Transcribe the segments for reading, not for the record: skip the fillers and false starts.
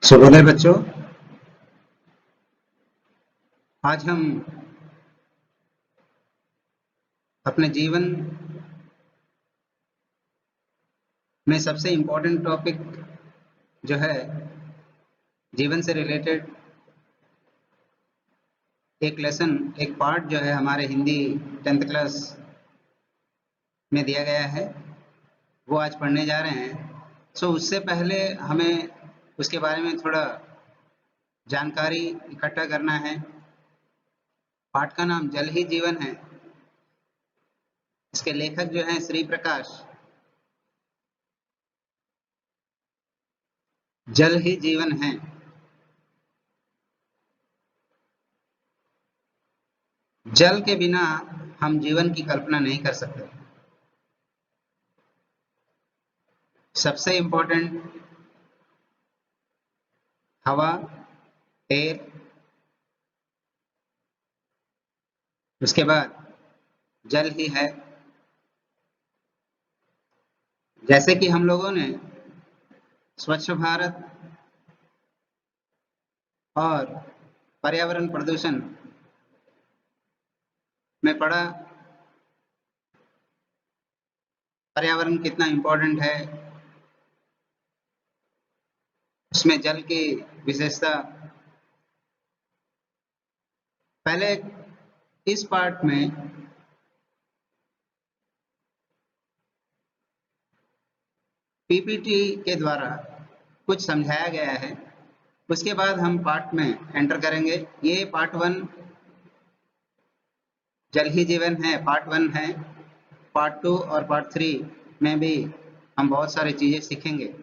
शुभोदय बच्चों। आज हम अपने जीवन में सबसे इम्पोर्टेंट टॉपिक जो है जीवन से रिलेटेड एक लेसन, एक पार्ट जो है हमारे हिंदी 10th क्लास में दिया गया है वो आज पढ़ने जा रहे हैं। उससे पहले हमें उसके बारे में थोड़ा जानकारी इकट्ठा करना है। पाठ का नाम जल ही जीवन है। इसके लेखक जो हैं श्री प्रकाश। जल ही जीवन है। जल के बिना हम जीवन की कल्पना नहीं कर सकते। सबसे इम्पोर्टेंट हवा, एयर, उसके बाद जल ही है। जैसे कि हम लोगों ने स्वच्छ भारत और पर्यावरण प्रदूषण में पढ़ा, पर्यावरण कितना इम्पोर्टेंट है, उसमें जल की विशेषता। पहले इस पार्ट में पीपीटी के द्वारा कुछ समझाया गया है, उसके बाद हम पार्ट में एंटर करेंगे। ये पार्ट 1 जल ही जीवन है, पार्ट 1 है। पार्ट 2 और पार्ट 3 में भी हम बहुत सारी चीजें सीखेंगे।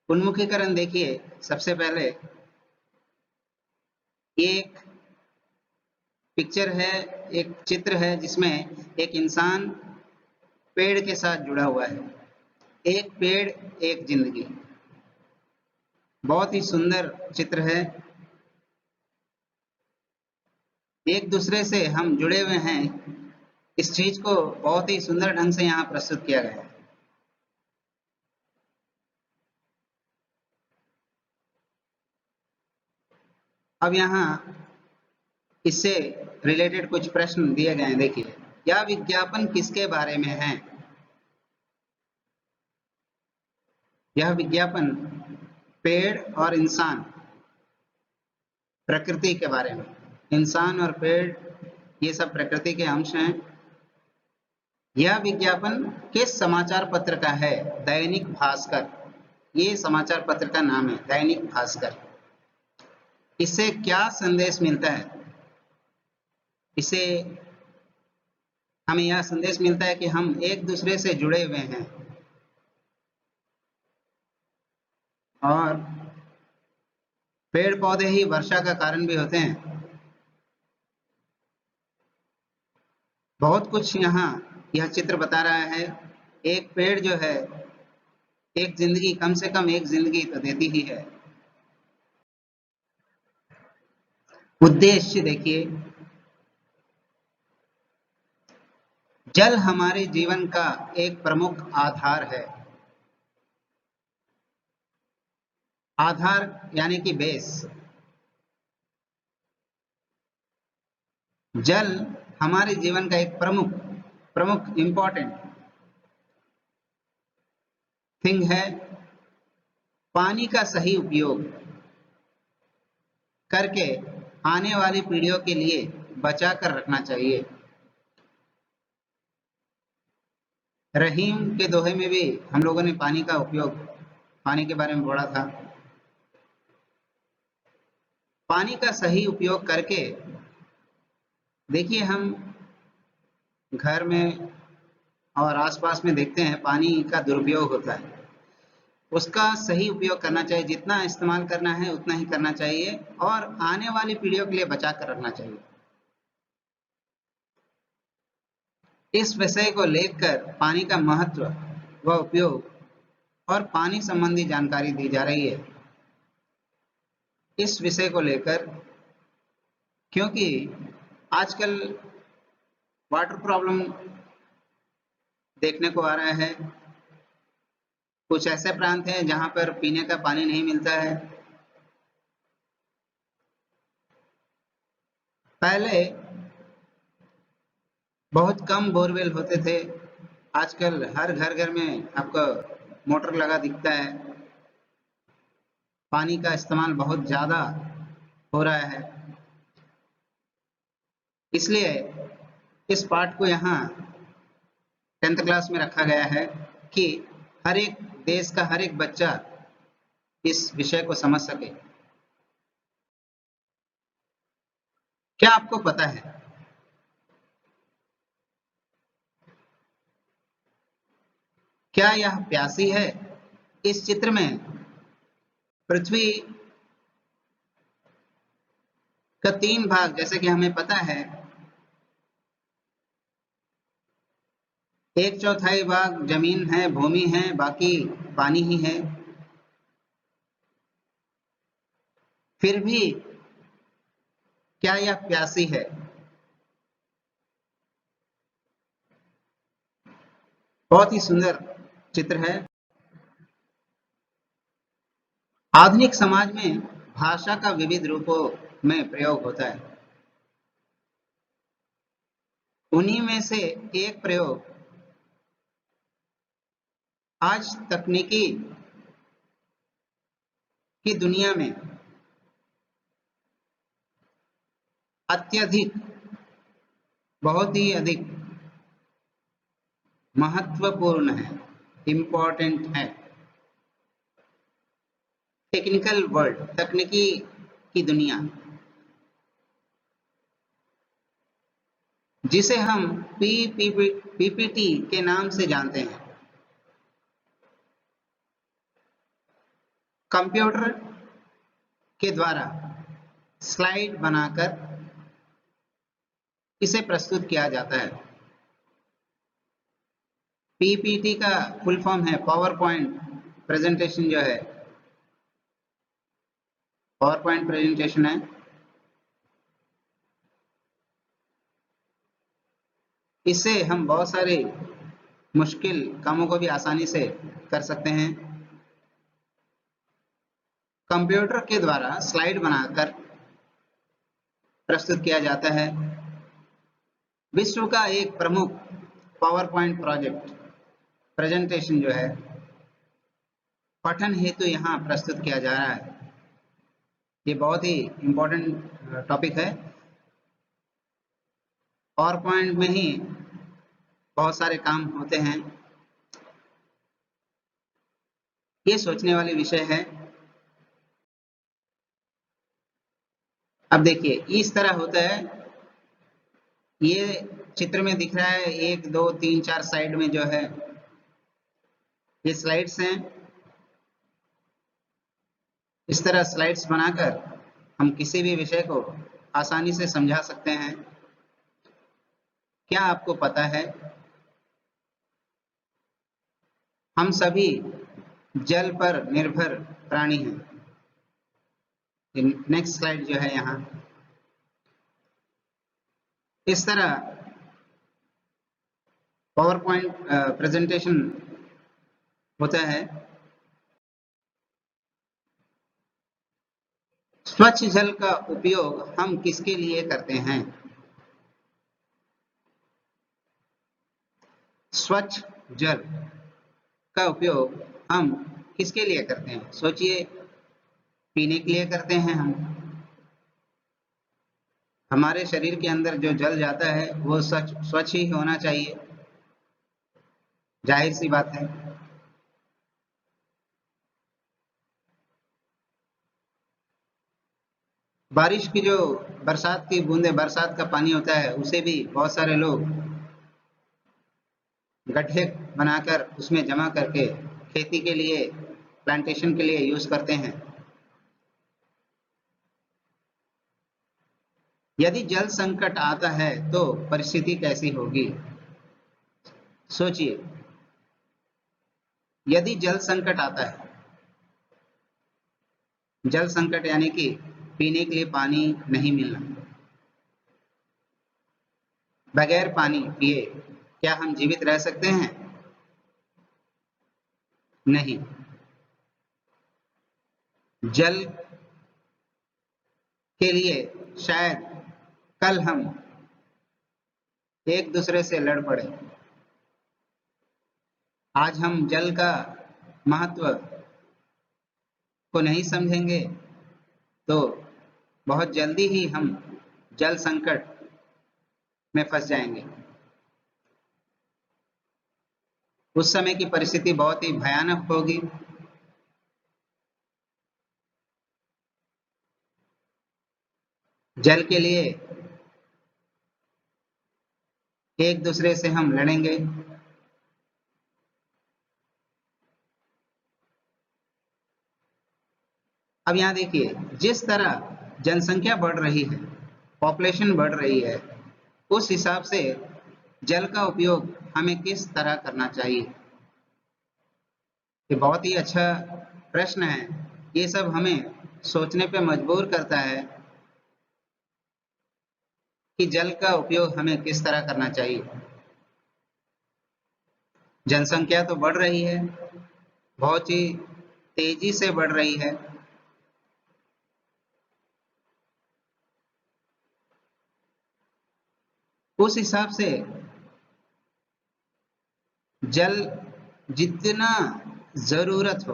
उन्मुखीकरण देखिए, सबसे पहले एक पिक्चर है, एक चित्र है जिसमें एक इंसान पेड़ के साथ जुड़ा हुआ है। एक पेड़ एक जिंदगी, बहुत ही सुंदर चित्र है। एक दूसरे से हम जुड़े हुए हैं, इस चीज को बहुत ही सुंदर ढंग से यहाँ प्रस्तुत किया गया है। अब यहाँ इससे रिलेटेड कुछ प्रश्न दिए गए हैं। देखिए, यह विज्ञापन किसके बारे में है? यह विज्ञापन पेड़ और इंसान, प्रकृति के बारे में। इंसान और पेड़ ये सब प्रकृति के अंश हैं। यह विज्ञापन किस समाचार पत्र का है? दैनिक भास्कर, ये समाचार पत्र का नाम है, दैनिक भास्कर। इससे क्या संदेश मिलता है? इससे हमें यह संदेश मिलता है कि हम एक दूसरे से जुड़े हुए हैं और पेड़ पौधे ही वर्षा का कारण भी होते हैं। बहुत कुछ यहाँ यह चित्र बता रहा है। एक पेड़ जो है एक जिंदगी, कम से कम एक जिंदगी तो देती ही है। उद्देश्य देखिए, जल हमारे जीवन का एक प्रमुख आधार है। आधार यानी कि बेस। जल हमारे जीवन का एक प्रमुख इंपॉर्टेंट थिंग है। पानी का सही उपयोग करके आने वाली पीढ़ियों के लिए बचा कर रखना चाहिए। रहीम के दोहे में भी हम लोगों ने पानी का उपयोग, पानी के बारे में पढ़ा था। पानी का सही उपयोग करके देखिए, हम घर में और आसपास में देखते हैं पानी का दुरुपयोग होता है। उसका सही उपयोग करना चाहिए, जितना इस्तेमाल करना है उतना ही करना चाहिए और आने वाली पीढ़ियों के लिए बचा कर रखना चाहिए। इस विषय को लेकर पानी का महत्व व उपयोग और पानी संबंधी जानकारी दी जा रही है। इस विषय को लेकर, क्योंकि आजकल वाटर प्रॉब्लम देखने को आ रहा है। कुछ ऐसे प्रांत हैं जहां पर पीने का पानी नहीं मिलता है। पहले बहुत कम बोरवेल होते थे, आजकल हर घर घर में आपको मोटर लगा दिखता है। पानी का इस्तेमाल बहुत ज़्यादा हो रहा है, इसलिए इस पाठ को यहाँ 10th क्लास में रखा गया है कि हर एक देश का हर एक बच्चा इस विषय को समझ सके। क्या आपको पता है क्या यह प्यासी है? इस चित्र में पृथ्वी का 3 भाग, जैसे कि हमें पता है, 1/4 भाग जमीन है, भूमि है, बाकी पानी ही है। फिर भी क्या यह प्यासी है? बहुत ही सुंदर चित्र है। आधुनिक समाज में भाषा का विविध रूपों में प्रयोग होता है। उन्हीं में से एक प्रयोग आज तकनीकी की दुनिया में अत्यधिक, बहुत ही अधिक महत्वपूर्ण है, इम्पोर्टेंट है। टेक्निकल वर्ल्ड, तकनीकी की दुनिया, जिसे हम पीपीटी के नाम से जानते हैं। कंप्यूटर के द्वारा स्लाइड बनाकर इसे प्रस्तुत किया जाता है। पीपीटी का फुल फॉर्म है पावर पॉइंट प्रेजेंटेशन, जो है पावर पॉइंट प्रेजेंटेशन है। इससे हम बहुत सारे मुश्किल कामों को भी आसानी से कर सकते हैं। कंप्यूटर के द्वारा स्लाइड बनाकर प्रस्तुत किया जाता है। विश्व का एक प्रमुख पावर पॉइंट प्रोजेक्ट प्रेजेंटेशन जो है पठन हेतु यहाँ प्रस्तुत किया जा रहा है। ये बहुत ही इम्पोर्टेंट टॉपिक है। पावर पॉइंट में ही बहुत सारे काम होते हैं। ये सोचने वाली विषय है। अब देखिए, इस तरह होता है। ये चित्र में दिख रहा है 1 2 3 4 साइड में जो है ये स्लाइड्स हैं। इस तरह स्लाइड्स बनाकर हम किसी भी विषय को आसानी से समझा सकते हैं। क्या आपको पता है हम सभी जल पर निर्भर प्राणी हैं? नेक्स्ट स्लाइड जो है यहाँ इस तरह पावर पॉइंट प्रेजेंटेशन होता है। स्वच्छ जल का उपयोग हम किसके लिए करते हैं? स्वच्छ जल का उपयोग हम किसके लिए करते हैं? सोचिए, पीने के लिए करते हैं हम। हमारे शरीर के अंदर जो जल जाता है वो स्वच्छ ही होना चाहिए, जाहिर सी बात है। बारिश की जो बरसात की बूंदें, बरसात का पानी होता है, उसे भी बहुत सारे लोग गड्ढे बनाकर उसमें जमा करके खेती के लिए, प्लांटेशन के लिए यूज करते हैं। यदि जल संकट आता है तो परिस्थिति कैसी होगी? सोचिए, यदि जल संकट आता है, जल संकट यानी कि पीने के लिए पानी नहीं मिलना, बगैर पानी पिए क्या हम जीवित रह सकते हैं? नहीं। जल के लिए शायद कल हम एक दूसरे से लड़ पड़े। आज हम जल का महत्व को नहीं समझेंगे तो बहुत जल्दी ही हम जल संकट में फंस जाएंगे। उस समय की परिस्थिति बहुत ही भयानक होगी। जल के लिए एक दूसरे से हम लड़ेंगे। अब यहाँ देखिए, जिस तरह जनसंख्या बढ़ रही है, पॉपुलेशन बढ़ रही है, उस हिसाब से जल का उपयोग हमें किस तरह करना चाहिए? ये बहुत ही अच्छा प्रश्न है। ये सब हमें सोचने पे मजबूर करता है कि जल का उपयोग हमें किस तरह करना चाहिए। जनसंख्या तो बढ़ रही है, बहुत ही तेजी से बढ़ रही है। उस हिसाब से जल जितना जरूरत हो,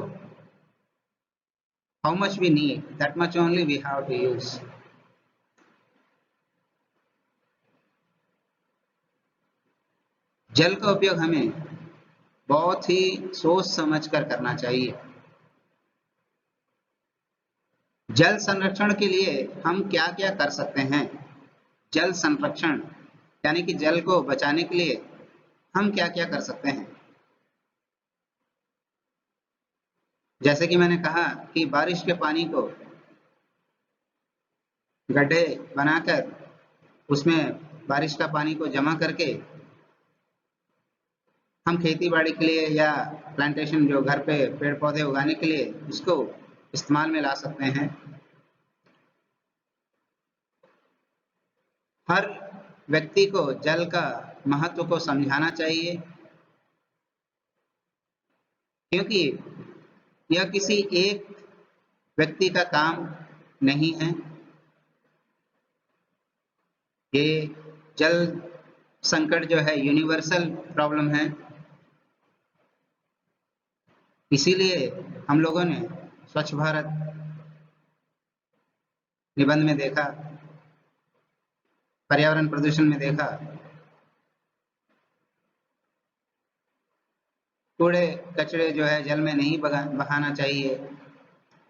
how much we need, that much only we have to use. जल का उपयोग हमें बहुत ही सोच समझ कर करना चाहिए। जल संरक्षण के लिए हम क्या क्या कर सकते हैं? जल संरक्षण यानी कि जल को बचाने के लिए हम क्या क्या कर सकते हैं? जैसे कि मैंने कहा कि बारिश के पानी को गड्ढे बनाकर उसमें बारिश का पानी को जमा करके हम खेती बाड़ी के लिए या प्लांटेशन जो घर पे पेड़ पौधे उगाने के लिए उसको इस्तेमाल में ला सकते हैं। हर व्यक्ति को जल का महत्व को समझाना चाहिए, क्योंकि यह किसी एक व्यक्ति का काम नहीं है। ये जल संकट जो है यूनिवर्सल प्रॉब्लम है। इसीलिए हम लोगों ने स्वच्छ भारत निबंध में देखा, पर्यावरण प्रदूषण में देखा, कूड़े कचरे जो है जल में नहीं बहाना चाहिए,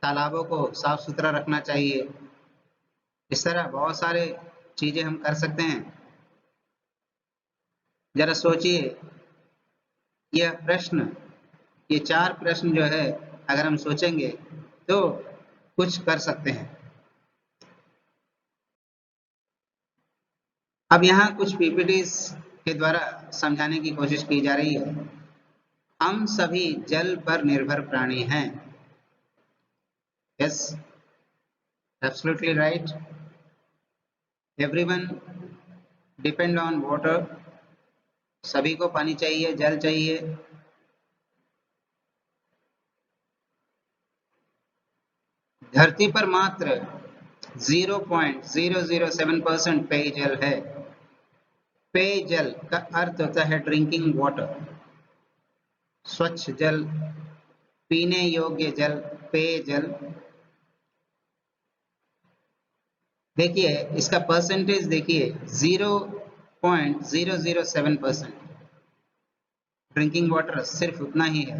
तालाबों को साफ सुथरा रखना चाहिए। इस तरह बहुत सारे चीजें हम कर सकते हैं। जरा सोचिए, यह प्रश्न, ये 4 प्रश्न जो है अगर हम सोचेंगे तो कुछ कर सकते हैं। अब यहाँ कुछ पीपीटीज के द्वारा समझाने की कोशिश की जा रही है। हम सभी जल पर निर्भर प्राणी हैं। Yes, absolutely right. Everyone depend on water. सभी को पानी चाहिए, जल चाहिए। धरती पर मात्र 0.007% पेयजल है। पेयजल का अर्थ होता है ड्रिंकिंग वाटर, स्वच्छ जल, पीने योग्य जल, पेयजल। देखिए इसका परसेंटेज देखिए 0.007%। ड्रिंकिंग वाटर सिर्फ उतना ही है,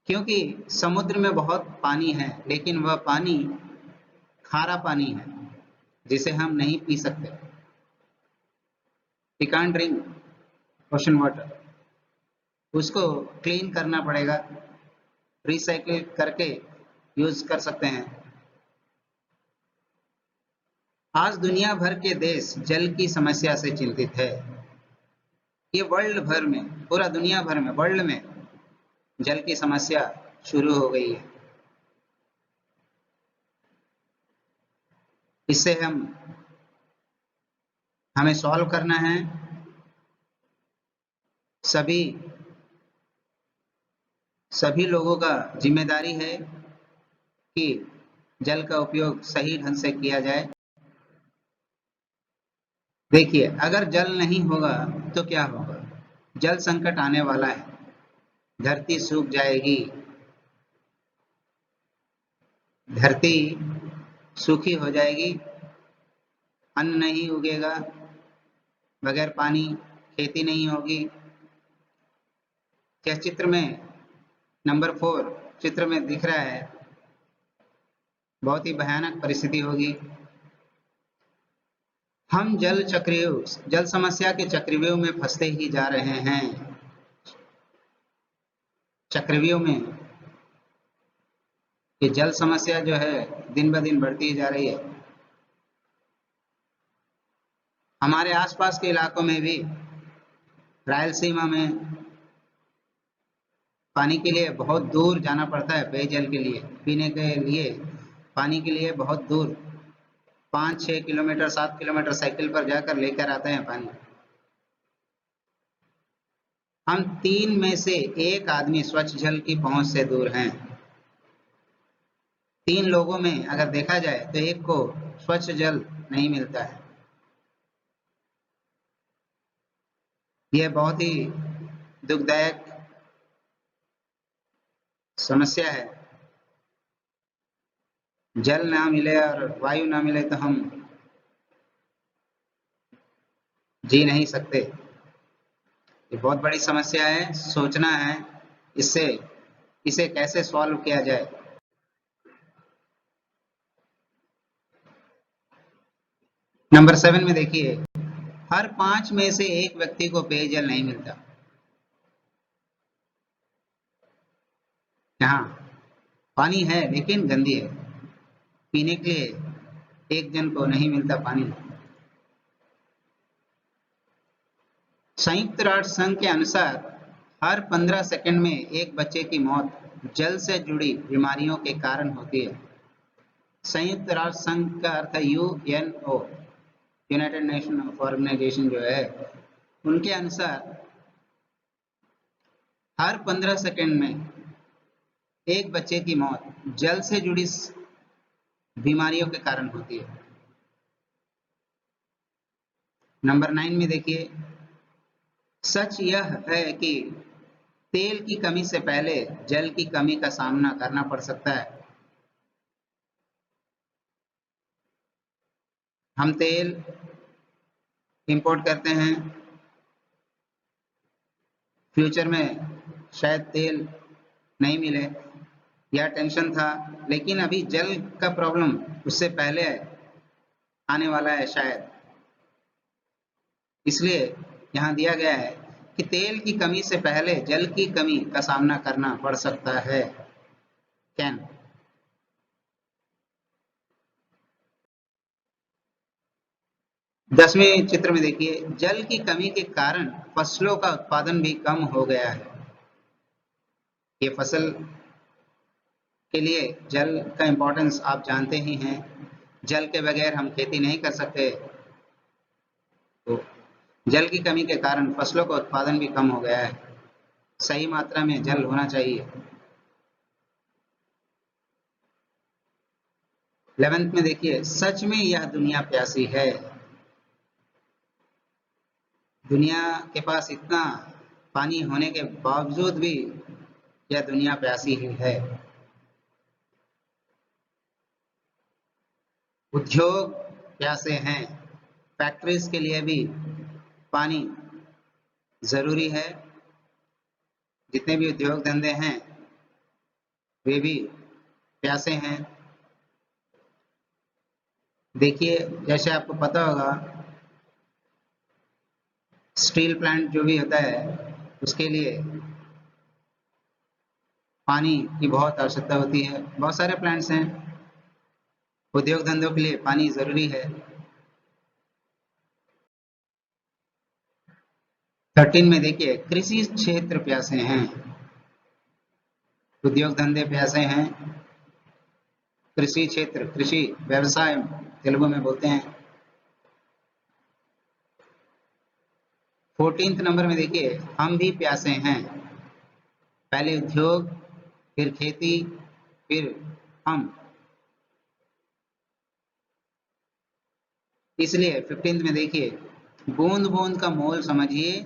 क्योंकि समुद्र में बहुत पानी है, लेकिन वह पानी खारा पानी है जिसे हम नहीं पी सकते। We can't drink ocean water। उसको क्लीन करना पड़ेगा, रिसाइकिल करके यूज कर सकते हैं। आज दुनिया भर के देश जल की समस्या से चिंतित है। ये वर्ल्ड भर में, पूरा दुनिया भर में, वर्ल्ड में जल की समस्या शुरू हो गई है। इससे हमें सॉल्व करना है। सभी लोगों का जिम्मेदारी है कि जल का उपयोग सही ढंग से किया जाए। देखिए, अगर जल नहीं होगा तो क्या होगा? जल संकट आने वाला है, धरती सूख जाएगी, धरती सूखी हो जाएगी, अन्न नहीं उगेगा, बगैर पानी खेती नहीं होगी। क्या चित्र में नंबर 4 चित्र में दिख रहा है? बहुत ही भयानक परिस्थिति होगी। हम जल समस्या के चक्रव्यूह में फंसते ही जा रहे हैं। चक्रव्यूह में ये जल समस्या जो है दिन ब दिन बढ़ती ही जा रही है। हमारे आसपास के इलाकों में भी, रायलसीमा में पानी के लिए बहुत दूर जाना पड़ता है, पेयजल के लिए, पीने के लिए पानी के लिए बहुत दूर 5-6 किलोमीटर 7 किलोमीटर साइकिल पर जाकर लेकर आते हैं पानी। हम 3 में से 1 आदमी स्वच्छ जल की पहुंच से दूर हैं। 3 लोगों में अगर देखा जाए तो 1 को स्वच्छ जल नहीं मिलता है। यह बहुत ही दुखदायक समस्या है। जल ना मिले और वायु ना मिले तो हम जी नहीं सकते। ये बहुत बड़ी समस्या है, सोचना है इसे कैसे सॉल्व किया जाए। नंबर 7 में देखिए, हर 5 में से 1 व्यक्ति को पेयजल नहीं मिलता। यहाँ पानी है लेकिन गंदी है, पीने के लिए 1 जन को नहीं मिलता पानी। संयुक्त राष्ट्र संघ के अनुसार हर 15 सेकंड में 1 बच्चे की मौत जल से जुड़ी बीमारियों के कारण होती है। संयुक्त राष्ट्र संघ का अर्थ है यूएनओ, यूनाइटेड नेशन ऑर्गेनाइजेशन जो है, उनके अनुसार हर 15 सेकंड में 1 बच्चे की मौत जल से जुड़ी बीमारियों के कारण होती है। नंबर 9 में देखिए, सच यह है कि तेल की कमी से पहले जल की कमी का सामना करना पड़ सकता है। हम तेल इंपोर्ट करते हैं, फ्यूचर में शायद तेल नहीं मिले या टेंशन था, लेकिन अभी जल का प्रॉब्लम उससे पहले आने वाला है शायद। इसलिए यहाँ दिया गया है कि तेल की कमी से पहले जल की कमी का सामना करना पड़ सकता है। कैन 10वें चित्र में देखिए, जल की कमी के कारण फसलों का उत्पादन भी कम हो गया है। ये फसल के लिए जल का इम्पोर्टेंस आप जानते ही हैं। जल के बगैर हम खेती नहीं कर सकते, तो जल की कमी के कारण फसलों का उत्पादन भी कम हो गया है। सही मात्रा में जल होना चाहिए। 11th में देखिए, सच में यह दुनिया प्यासी है। दुनिया के पास इतना पानी होने के बावजूद भी यह दुनिया प्यासी ही है। उद्योग प्यासे हैं, फैक्ट्रीज के लिए भी पानी जरूरी है। जितने भी उद्योग धंधे हैं वे भी प्यासे हैं। देखिए, जैसे आपको पता होगा, स्टील प्लांट जो भी होता है उसके लिए पानी की बहुत आवश्यकता होती है। बहुत सारे प्लांट्स हैं, उद्योग धंधों के लिए पानी जरूरी है। 13 में देखिए, कृषि क्षेत्र प्यासे हैं, उद्योग धंधे प्यासे हैं, कृषि क्षेत्र, कृषि व्यवसाय तेलुगु में बोलते हैं। 14th नंबर में देखिए, हम भी प्यासे हैं। पहले उद्योग फिर खेती, फिर हम। इसलिए 15th में देखिए, बूंद बूंद का मोल समझिए,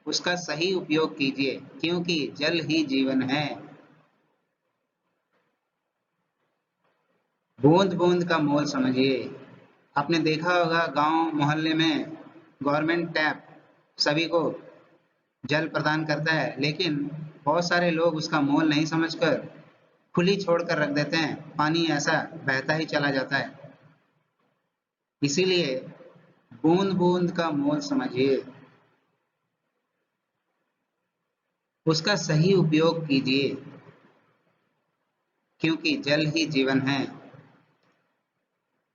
उसका सही उपयोग कीजिए, क्योंकि जल ही जीवन है। बूंद बूंद का मोल समझिए। आपने देखा होगा गांव मोहल्ले में गवर्नमेंट टैप सभी को जल प्रदान करता है, लेकिन बहुत सारे लोग उसका मोल नहीं समझकर खुली छोड़कर रख देते हैं, पानी ऐसा बहता ही चला जाता है। इसीलिए बूंद बूंद का मोल समझिए, उसका सही उपयोग कीजिए, क्योंकि जल ही जीवन है।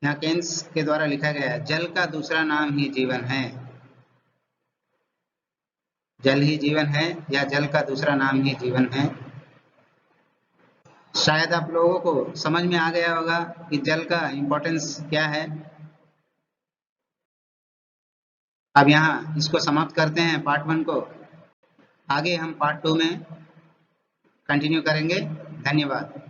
यहाँ केन्स के द्वारा लिखा गया है, जल का दूसरा नाम ही जीवन है। जल ही जीवन है या जल का दूसरा नाम ही जीवन है। शायद आप लोगों को समझ में आ गया होगा कि जल का इम्पोर्टेंस क्या है। अब यहाँ इसको समाप्त करते हैं पार्ट 1 को। आगे हम पार्ट 2 में कंटिन्यू करेंगे। धन्यवाद।